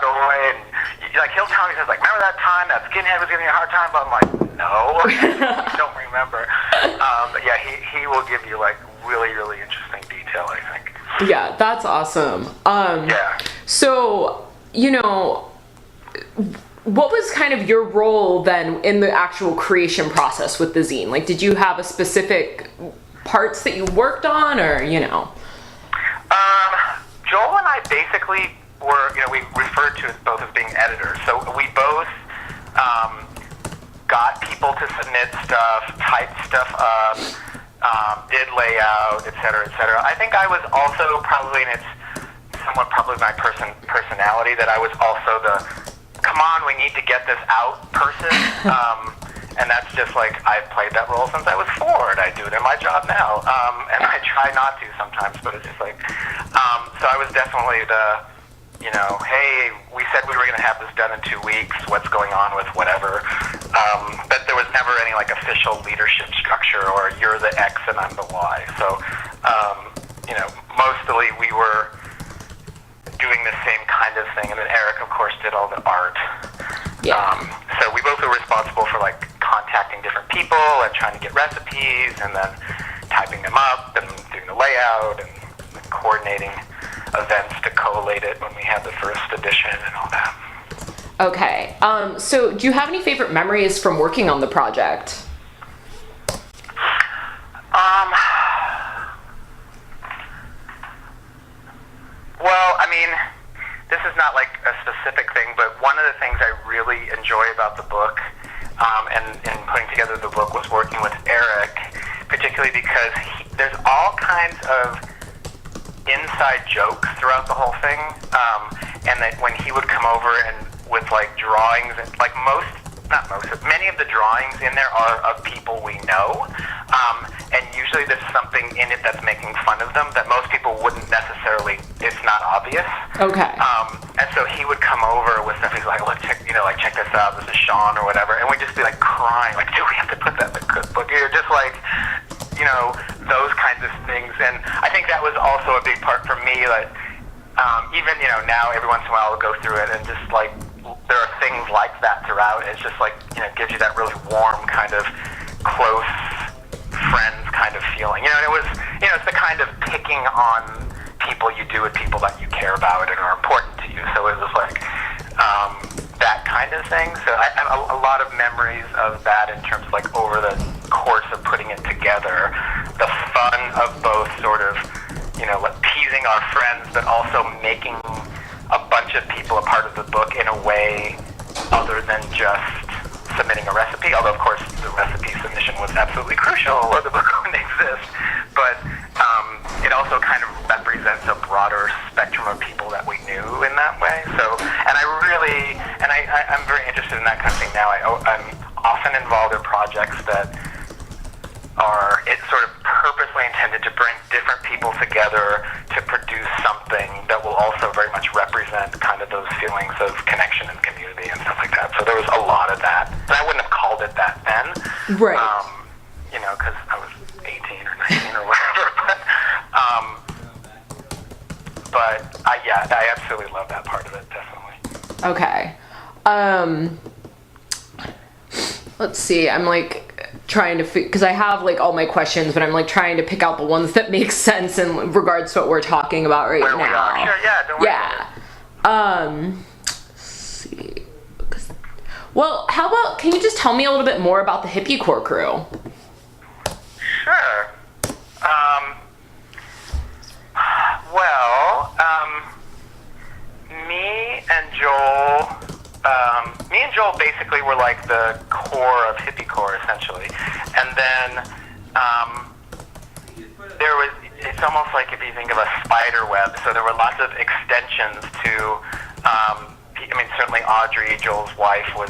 Not Oi, and like he'll tell me, he's like, remember that time that skinhead was giving you a hard time? But I'm like, no, I don't remember. But yeah, he will give you like really, really interesting detail, I think. Yeah, that's awesome. Yeah. So, what was kind of your role then in the actual creation process with the zine? Like, did you have a specific parts that you worked on, or, Joel and I basically were, we referred to as both as being editors. So we both got people to submit stuff, typed stuff up, did layout, et cetera, et cetera. I think I was also probably, and it's somewhat probably my personality, that I was also the, come on, we need to get this out person. And that's just like, I've played that role since I was 4, and I do it in my job now. And I try not to sometimes, but it's just like, so I was definitely the, hey, we said we were going to have this done in 2 weeks, what's going on with whatever. But there was never any like official leadership structure, or you're the X and I'm the Y. So, mostly we were doing the same kind of thing, and then Eric, of course, did all the art. Yeah. So we both were responsible for like contacting different people and trying to get recipes, and then typing them up and doing the layout and coordinating events to collate it when we had the first edition and all that. Okay. So do you have any favorite memories from working on the project? Well, I mean, this is not like a specific thing, but one of the things I really enjoy about the book, and putting together the book, was working with Eric, particularly because there's all kinds of inside jokes throughout the whole thing, and that when he would come over and with like drawings, and like many of the drawings in there are of people we know, and usually there's something in it that's making fun of them that most people wouldn't necessarily, it's not obvious. Okay. And so he would come over with stuff, he's like, look, check this out, this is Sean or whatever, and we'd just be like crying, like, do we have to put that in the cookbook? You're just like, those kinds of things. And I think that was also a big part for me, like, even, now every once in a while I'll go through it and just like, there are things like that throughout. It's just like, gives you that really warm kind of close friends kind of feeling. And it was, it's the kind of picking on people you do with people that you care about and are important to you. So it was like, that kind of thing. So I have a lot of memories of that in terms of like over the course of putting it together. The fun of both sort of, like teasing our friends, but also making a bunch of people a part of the book in a way other than just submitting a recipe, although of course the recipe submission was absolutely crucial or the book wouldn't exist, but it also kind of represents a broader spectrum of people that we knew in that way. So, and I'm very interested in that kind of thing now. I'm often involved in projects that are sort of purposely intended to bring different people together to produce something that will also very much represent kind of those feelings of connection and community and stuff like that. So there was a lot of that. And I wouldn't have called it that then. Right. Because I was 18 or 19 or whatever. I absolutely love that part of it, definitely. Okay. Let's see. I'm like trying to, because I have like all my questions, but I'm like trying to pick out the ones that make sense in regards to what we're talking about right Where now. We are. Sure, yeah, don't worry. Yeah. Let's see. Well, how about, can you just tell me a little bit more about the Hippie Core crew? Sure. Me and Joel basically were like the core of Hippie Core, essentially. And then it's almost like if you think of a spider web, so there were lots of extensions to, certainly Audrey, Joel's wife, was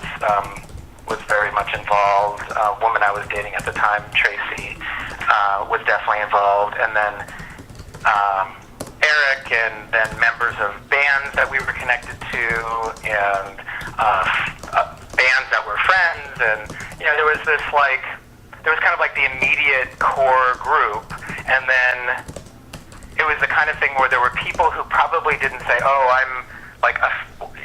very much involved. A woman I was dating at the time, Tracy, was definitely involved. And then Eric, and then members of bands that we were connected to, and bands that were friends, and there was kind of like the immediate core group, and then it was the kind of thing where there were people who probably didn't say, oh, I'm like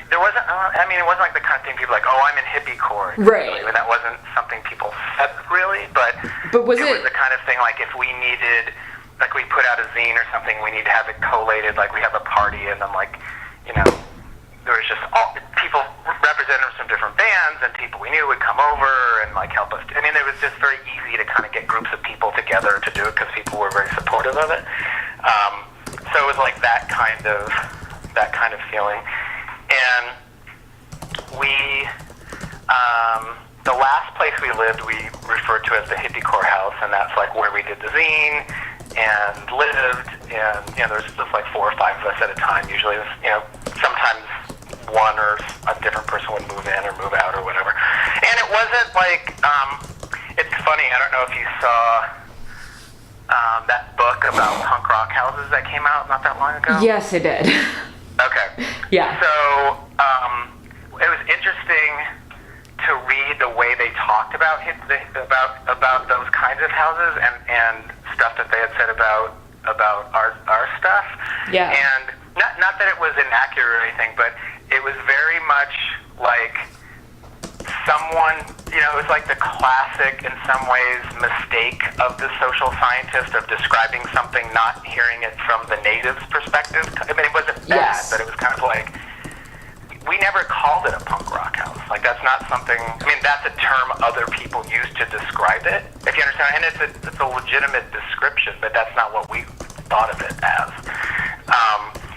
there wasn't, it wasn't like the kind of thing people like, oh, I'm in hippie-core. Right. Really. That wasn't something people said, really, but was it was the kind of thing, like, if we needed, like, we put out a zine or something, we need to have it collated, like, we have a party, and then, like, there was just people, representatives from different bands, and people we knew would come over and, like, help us. I mean, it was just very easy to kind of get groups of people together to do it, because people were very supportive of it. So it was, like, that kind of feeling. And we, the last place we lived, we referred to as the hippie-core house, and that's, like, where we did the zine and lived, and, there was just, like, 4 or 5 of us at a time, usually. It was, sometimes one or a different person would move in or move out or whatever. And it wasn't, like, it's funny, I don't know if you saw that book about punk rock houses that came out not that long ago? Yes, I did. Okay. Yeah. So, it was interesting to read the way they talked about those kinds of houses and stuff that they had said about our stuff. Yeah. And not that it was inaccurate or anything, but it was very much like someone, it was like the classic, in some ways, mistake of the social scientist of describing something, not hearing it from the native's perspective. I mean, it wasn't bad, yes, but it was kind of like, we never called it a punk rock house. Like, that's not something, that's a term other people use to describe it, if you understand. And it's a legitimate description, but that's not what we thought of it as.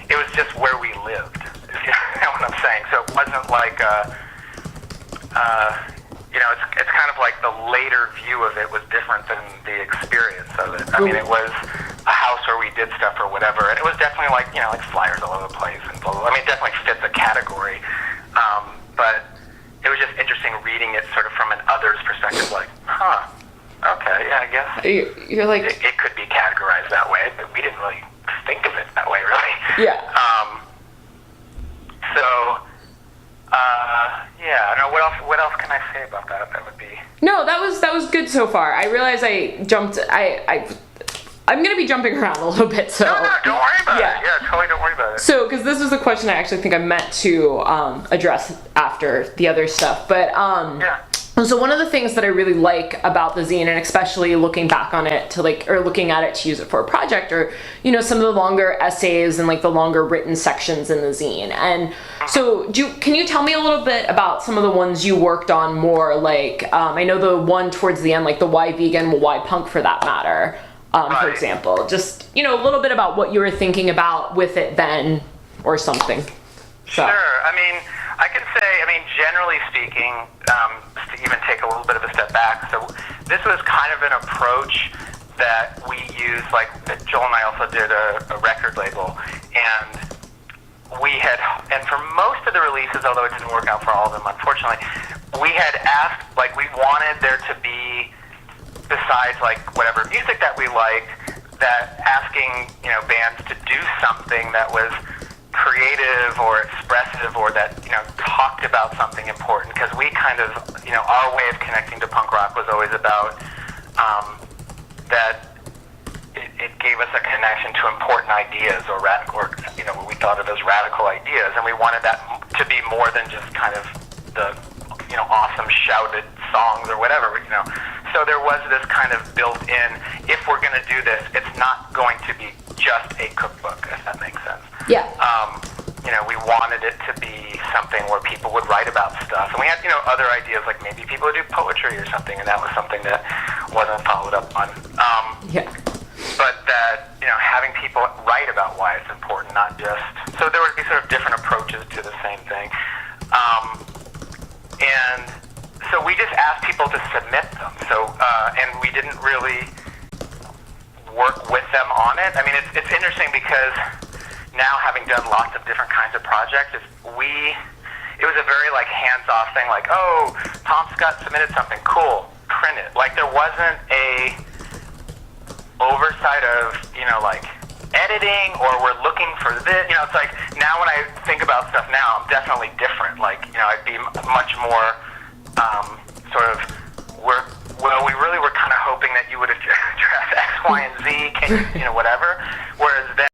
It was just where we lived, if you know what I'm saying. So it wasn't like it's kind of like the later view of it was different than the experience of it. I mean, it was a house where we did stuff or whatever, and it was definitely like, like flyers all over the place and blah, blah, blah. I mean, it definitely fit the category, but it was just interesting reading it sort of from an other's perspective, like, okay, yeah, I guess you're like, it could be categorized that way, but we didn't really think of it that way, really. Yeah. Yeah. I don't know, what else can I say about that? That would be... No, that was good so far. I realize I'm going to be jumping around a little bit, so... No, don't worry about it. Yeah, totally don't worry about it. So, because this was a question I actually think I meant to address after the other stuff, but... Yeah. So one of the things that I really like about the zine, and especially looking back on it or looking at it to use it for a project, or, some of the longer essays and like the longer written sections in the zine. And so can you tell me a little bit about some of the ones you worked on more? Like, I know the one towards the end, like the why vegan, well, why punk for that matter, right, for example. Just, a little bit about what you were thinking about with it then or something. So. Sure. I can say, generally speaking, to even take a little bit of a step back, so this was kind of an approach that we used, like Joel and I also did a record label, and for most of the releases, although it didn't work out for all of them, unfortunately, we had asked, like, we wanted there to be, besides, like, whatever music that we liked, that asking, bands to do something that was creative or expressive or that, talked about something important, because we kind of, our way of connecting to punk rock was always about that it gave us a connection to important ideas or radical, or, what we thought of as radical ideas, and we wanted that to be more than just kind of the, awesome shouted songs or whatever, So there was this kind of built-in, if we're going to do this, it's not going to be just a cookbook, if that makes sense. Yeah. We wanted it to be something where people would write about stuff. And we had, other ideas, like maybe people would do poetry or something, and that was something that wasn't followed up on. Yeah. But that, having people write about why it's important, not just... So there would be sort of different approaches to the same thing. And so we just asked people to submit them. So, and we didn't really work with them on it. It's interesting because now, having done lots of different kinds of projects, it was a very, like, hands-off thing, like, oh, Tom Scott submitted something, cool, print it. Like, there wasn't a oversight of, like, editing, or we're looking for this, it's like, now when I think about stuff now, I'm definitely different. Like, I'd be much more, sort of, we really were kind of hoping that you would address X, Y, and Z, whatever, whereas then